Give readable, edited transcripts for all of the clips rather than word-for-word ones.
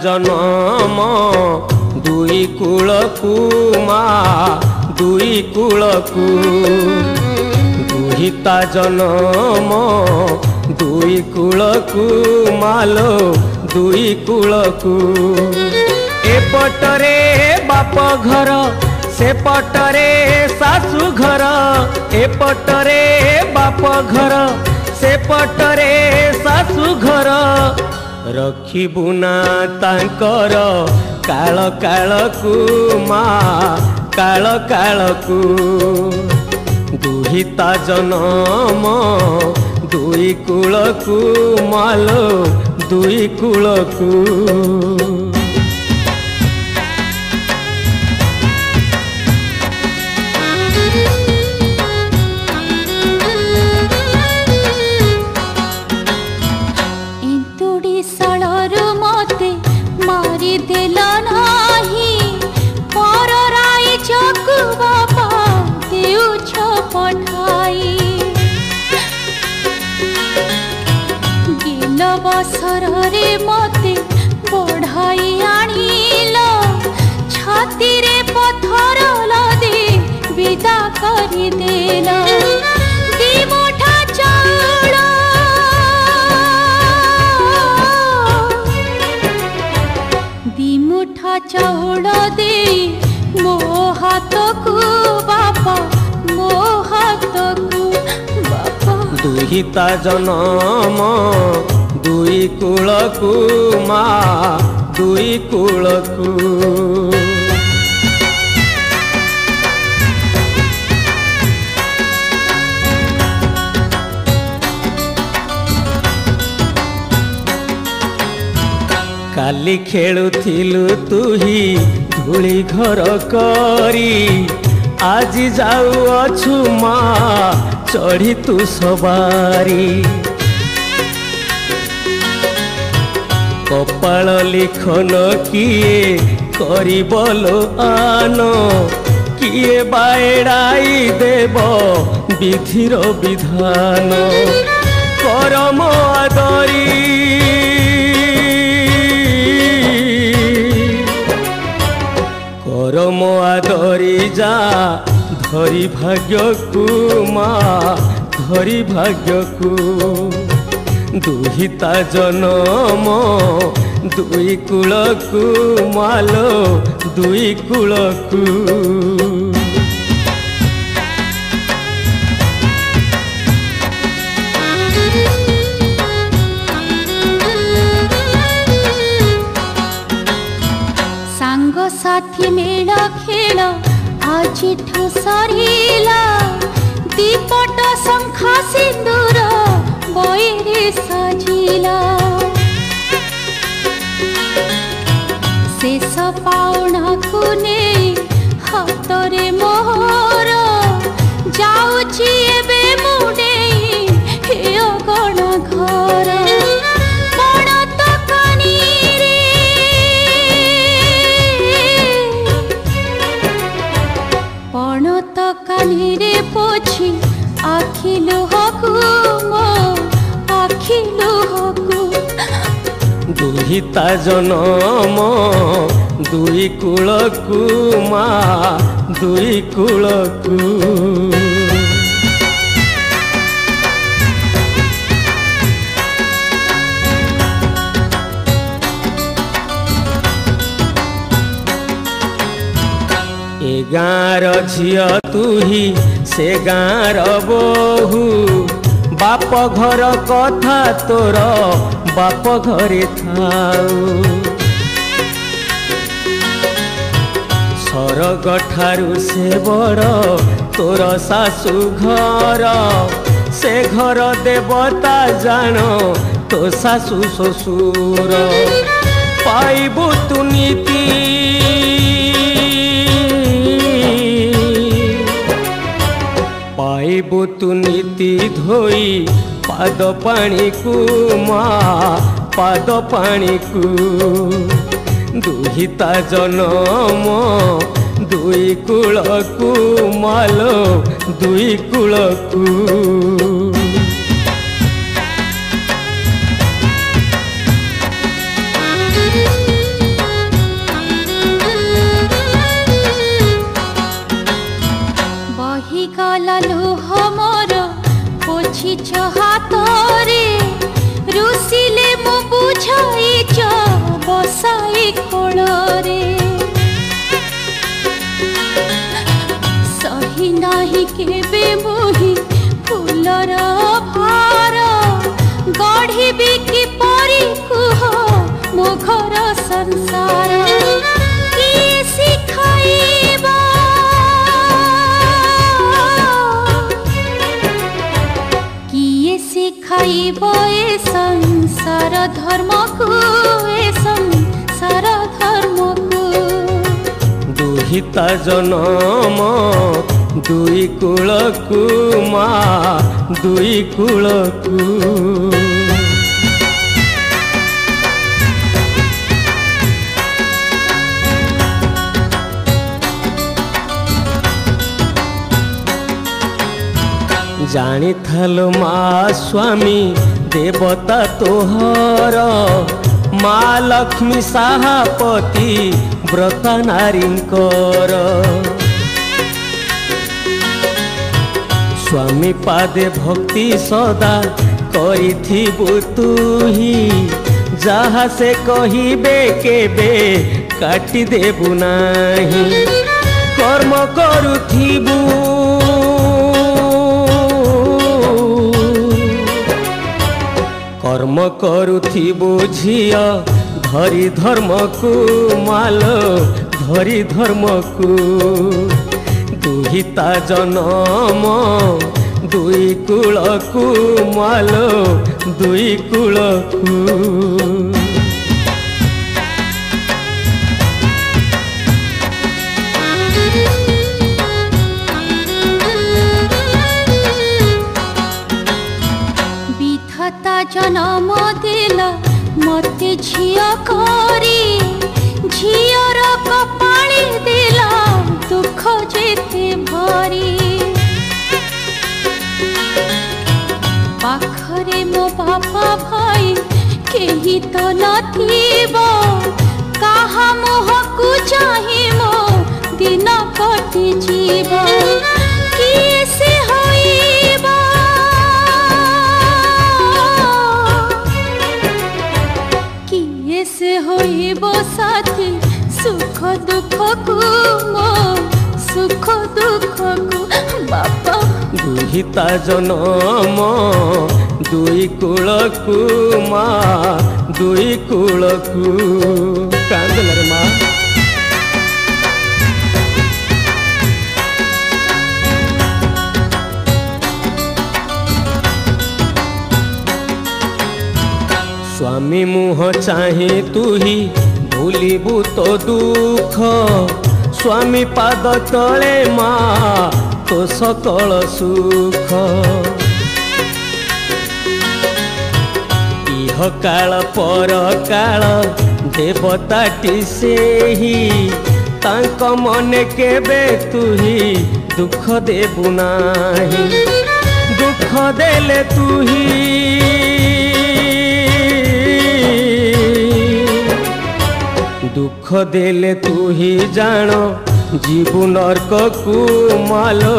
जन्म दुई कूलकू मा दुई कूलकू दुहिता जन्म दुई कूलकू मालो दुई कूलकू एपटरे बाप घर से पटरे सासु घर एपटरे बाप घर से पटरे सासु घर रखिबु ना तांकर काल कालकू मा काल कालकू दुहिता जन्म दुई कूलकू मालो दुई कूलकू बसरे मते बढ़ाई आनिल छाती रे पत्थर लदे विदा करी देल दी मुठा चाउल दी मुठा चाउल दे मो हाथ को बापा मो हाथ को बापा दुहिता जन्म दुई कूलकू मा दुई कूलकू काली खेलुथिलु तुही धूली घर करी आज जाऊ अछु मा चढ़ी तू सवारी कपाल लिखन किए करिबलो आनो किए बाएड़ाई देव विधिर विधान करम आदरी करम आदरी जा धरी भाग्यकू मा धरी भाग्यकू दुहिता जन्म दुई कूलकू मालो दुई कूलकू सांग साथी मेल खेल आज सरीला दीपट शंखा सिंदूर बईरे साजिला शेष पाउना को ने हातरे मोहर जाउची एबे मुडे हे गण घर बण तकानी रे बण तकानी रे पोछि आखि लुहकू मो आखि लुहकू दुहिता जन्म दुई कूलकू मा दुई कूलकू ए गाँर झिया तुही से गाँर बोहू बाप घर कथा तोर बाप घरे थाऊ सरग ठारू से बड़ तोर सासु घर से घर देवता जान तो सासु ससुर पाइबु तु नीति पाइबु तु नीति धोई पाद पानी को मा पाद पानी को दुहिता जन्म दुई कूलकू मालो दुई कूलकू रखिछ हातरे रुसिले मो बुझाइछ बसाई कोଳରେ सही नाही केबे मोहि फूलर भार गढ़ी की परी कुह मो घर संसार किए शिखाइबा किए शिखाइब ए संसार धर्म को ए संसार धर्म को दुहिता जनम दुई कूलकु मा दुई कूलकु जानी थालो माँ स्वामी देवता तोहर माँ लक्ष्मी साहापति व्रता नारींकर स्वामी पादे भक्ति सदा करिथिबु तुही जहाँ से कहिबे केबे काटी देबु नाही कर्म करुथिबु कर्म करुथिबु झिया धरी धर्म को मालो धरी धर्म को दुहिता जनम दुई कूलकु मालो दुई कूलकु जनम दिल मते झिया करी झियर कपाली दिल दुख जेते भरी पाखरे मो बापा भाई केही तो नथिबो काहा मोह को चाहि मो दिन कटि जीव किए से होइबो से होइबो साथी सुख दुख को मो सुख दुख को बापा दुहिता जनम दुई कूलकु माँ दुई कूलकु कांदन रे माँ स्वामी मुह चाहे तुही भूलिबु तो दुख स्वामी पाद तले माँ तो सकल सुख इह काल पर काल देवताटी सेही तांक मने केबे तुही दुख देबु नाही दुख देले तुही दुख देले तू ही जान जीवु नरक को मालो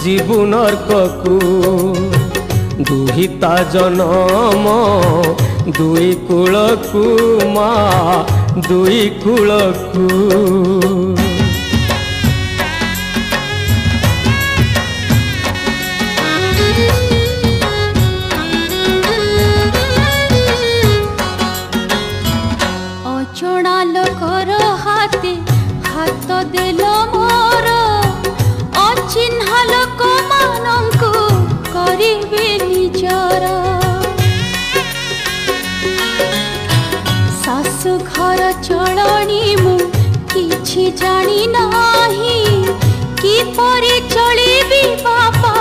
जीवु नरक को दुहिता जनम दुई कूलकु माँ दुई कूलकु हाथ देल मोर अचिन्हा लोक मानंकु करिबे निजर सासु घर चलनी मु किछि जानी नाही कि परि चलिबी बापा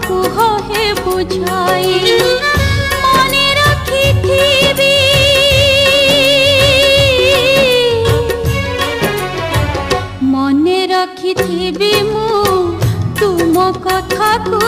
कुह हे बुझाई मने रखिथिबी रखिथिबी मु तुम कथा को